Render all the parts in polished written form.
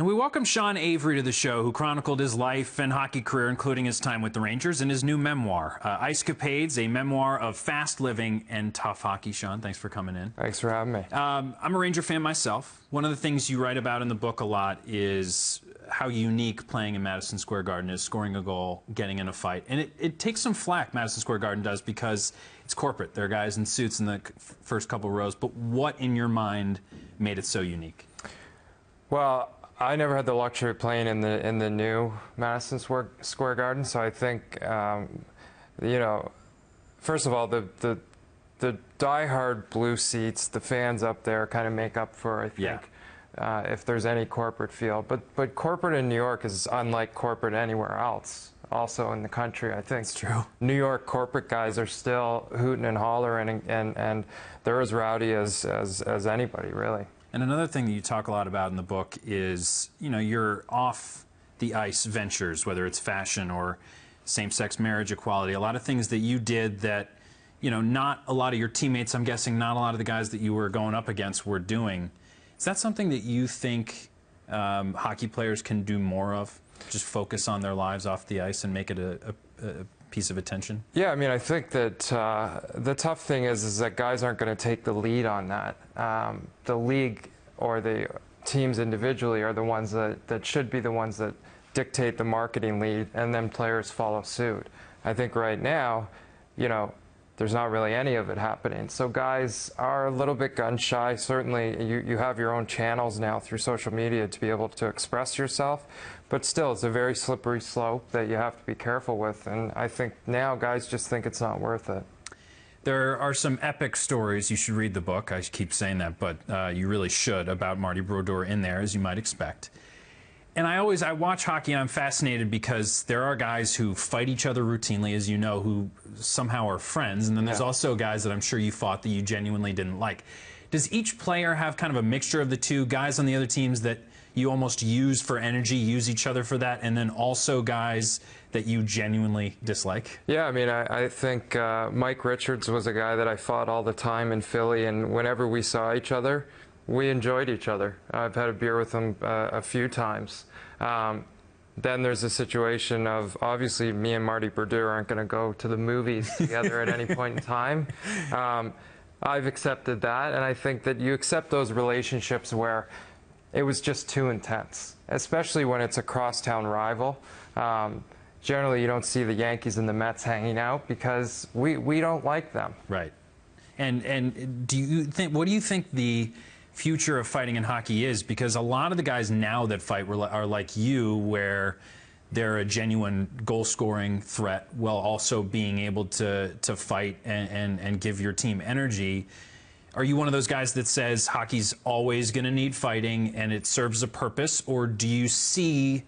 And we welcome Sean Avery to the show, who chronicled his life and hockey career, including his time with the Rangers, in his new memoir, Capades, a memoir of fast living and tough hockey. Sean, thanks for coming in. Thanks for having me. I'm a Ranger fan myself. One of the things you write about in the book a lot is how unique playing in Madison Square Garden is, scoring a goal, getting in a fight. And it takes some flack, Madison Square Garden does, because it's corporate. There are guys in suits in the first couple rows. But what, in your mind, made it so unique? Well, I never had the luxury of playing in the new Madison Square Garden, so I think, you know, first of all, the diehard blue seats, the fans up there kind of make up for, I think, if there's any corporate feel. But corporate in New York is unlike corporate anywhere else. Also in the country, I think. It's true. New York corporate guys are still hooting and hollering, and they're as rowdy as anybody, really. And another thing that you talk a lot about in the book is, you know, your off-the-ice ventures, whether it's fashion or same-sex marriage equality, a lot of things that you did that, you know, not a lot of your teammates, I'm guessing, not a lot of the guys that you were going up against were doing. Is that something that you think hockey players can do more of? Just focus on their lives off the ice and make it a piece of attention? Yeah, I mean, I think that the tough thing is that guys aren't going to take the lead on that. The league or the teams individually are the ones that should be the ones that dictate the marketing lead, and then players follow suit. I think right now, you know, there's not really any of it happening. So guys are a little bit gun shy. Certainly you have your own channels now through social media to be able to express yourself, but still it's a very slippery slope that you have to be careful with, and I think now guys just think it's not worth it. There are some epic stories. You should read the book. I keep saying that, but you really should, about Martin Brodeur in there, as you might expect. And I watch hockey and I'm fascinated because there are guys who fight each other routinely, as you know, who somehow are friends. And then there's also guys that I'm sure you fought that you genuinely didn't like. Does each player have kind of a mixture of the two? Guys on the other teams that you almost use for energy, use each other for that, and then also guys that you genuinely dislike? Yeah, I mean, I think Mike Richards was a guy that I fought all the time in Philly, and whenever we saw each other, we enjoyed each other. I've had a beer with him a few times. Then there's a situation of, obviously, me and Marty Brodeur aren't going to go to the movies together at any point in time. I've accepted that, and I think that you accept those relationships where it was just too intense, especially when it's a crosstown rival. Generally, you don't see the Yankees and the Mets hanging out because we don't like them. Right. And do you think, what do you think the future of fighting in hockey is? Because a lot of the guys now that fight are like you, where they're a genuine goal-scoring threat while also being able to fight and give your team energy. Are you one of those guys that says hockey's always going to need fighting and it serves a purpose, or do you see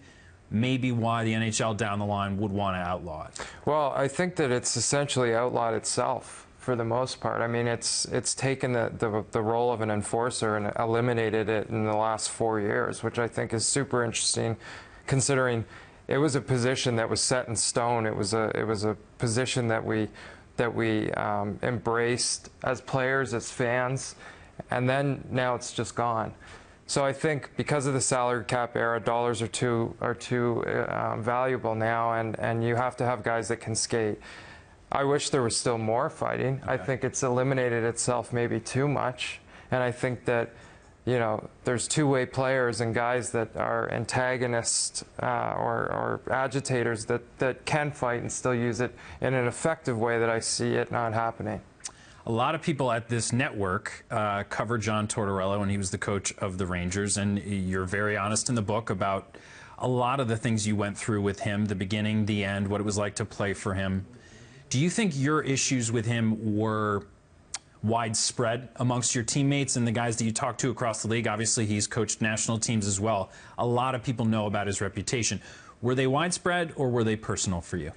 maybe why the NHL down the line would want to outlaw it? Well, I think that it's essentially outlawed itself for the most part. I mean, it's taken the role of an enforcer and eliminated it in the last 4 years, which I think is super interesting, considering it was a position that was set in stone. It was a position that we embraced as players, as fans, and then now it's just gone. So I think because of the salary cap era, dollars are too valuable now, and you have to have guys that can skate. I wish there was still more fighting. Okay. I think it's eliminated itself maybe too much, and I think that, you know, there's two-way players and guys that are antagonists or agitators that can fight and still use it in an effective way that I see it not happening. A lot of people at this network cover John Tortorella when he was the coach of the Rangers, and you're very honest in the book about a lot of the things you went through with him, the beginning, the end, what it was like to play for him. Do you think your issues with him were widespread amongst your teammates and the guys that you talk to across the league? Obviously, he's coached national teams as well. A lot of people know about his reputation. Were they widespread, or were they personal for you?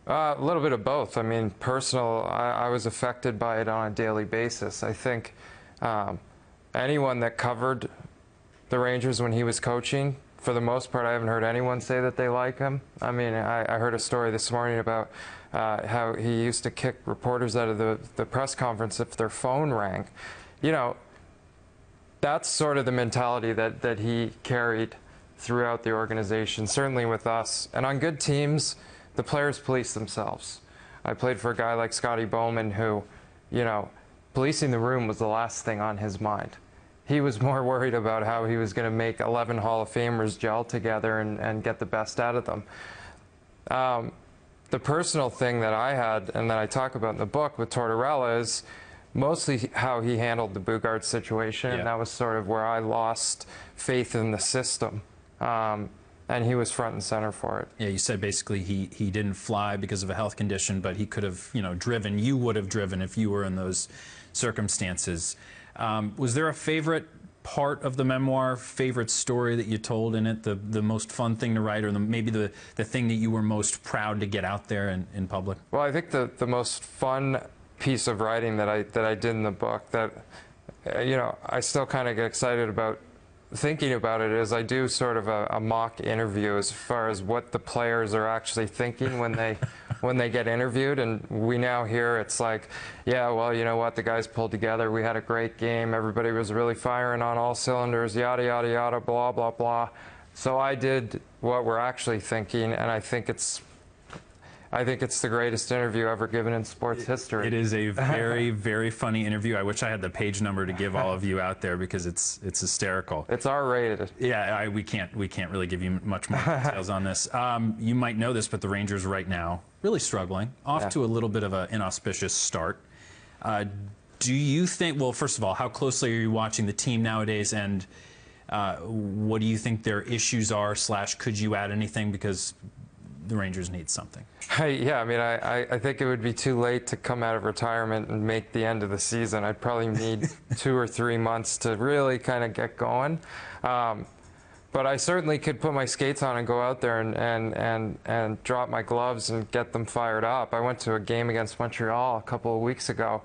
A little bit of both. I mean, personal, I was affected by it on a daily basis. I think anyone that covered the Rangers when he was coaching, for the most part, I haven't heard anyone say that they like him. I mean, I heard a story this morning about how he used to kick reporters out of the press conference if their phone rang. You know, that's sort of the mentality that he carried throughout the organization, certainly with us. And on good teams, the players police themselves. I played for a guy like Scotty Bowman who, you know, policing the room was the last thing on his mind. He was more worried about how he was going to make 11 Hall of Famers gel together and get the best out of them. The personal thing that I had, and that I talk about in the book with Tortorella, is mostly how he handled the Bugard situation, and that was sort of where I lost faith in the system. And he was front and center for it. Yeah, you said basically he didn't fly because of a health condition, but he could have, you know, driven. You would have driven if you were in those circumstances. Was there a favorite part of the memoir, favorite story that you told in it, the most fun thing to write, or maybe the thing that you were most proud to get out there in public? Well, I think the most fun piece of writing that I did in the book that, you know, I still kind of get excited about thinking about it is I do sort of a mock interview as far as what the players are actually thinking when they get interviewed, and we now hear it's like, yeah, well, you know what, the guys pulled together, we had a great game, everybody was really firing on all cylinders, yada yada yada, blah blah blah. So I did what we're actually thinking, and I think it's the greatest interview ever given in sports history. It is a very, very funny interview. I wish I had the page number to give all of you out there because it's hysterical. It's R-rated. Yeah, we can't really give you much more details on this. You might know this, but the Rangers right now really struggling, off to a little bit of an inauspicious start. Do you think? Well, first of all, how closely are you watching the team nowadays, and what do you think their issues are? / could you add anything because the Rangers need something? Yeah, I mean, I think it would be too late to come out of retirement and make the end of the season. I'd probably need 2 or 3 months to really kind of get going. But I certainly could put my skates on and go out there and drop my gloves and get them fired up. I went to a game against Montreal a couple of weeks ago,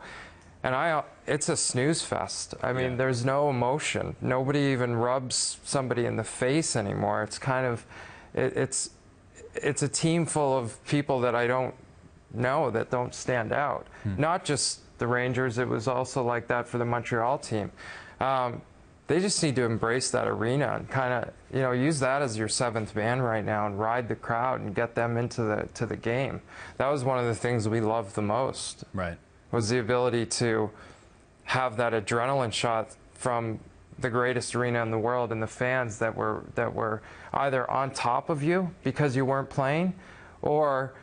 and it's a snooze fest. I mean, there's no emotion. Nobody even rubs somebody in the face anymore. It's kind of, it's a team full of people that I don't know, that don't stand out. Not just the Rangers, it was also like that for the Montreal team. They just need to embrace that arena and kind of, you know, use that as your 7th man right now and ride the crowd and get them into the game. That was one of the things we loved the most. Right. Was the ability to have that adrenaline shot from the greatest arena in the world, and the fans that were either on top of you because you weren't playing, or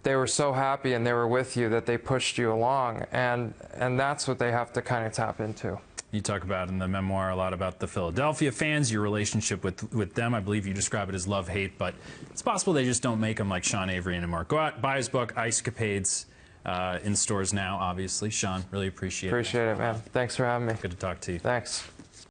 they were so happy and they were with you that they pushed you along, and that's what they have to kind of tap into. You talk about in the memoir a lot about the Philadelphia fans, your relationship with them. I believe you describe it as love-hate, but it's possible they just don't make them like Sean Avery anymore. Go out, buy his book, Ice Capades, in stores now, obviously. Sean, really appreciate it. Appreciate it, man. Thanks for having me. Good to talk to you. Thanks.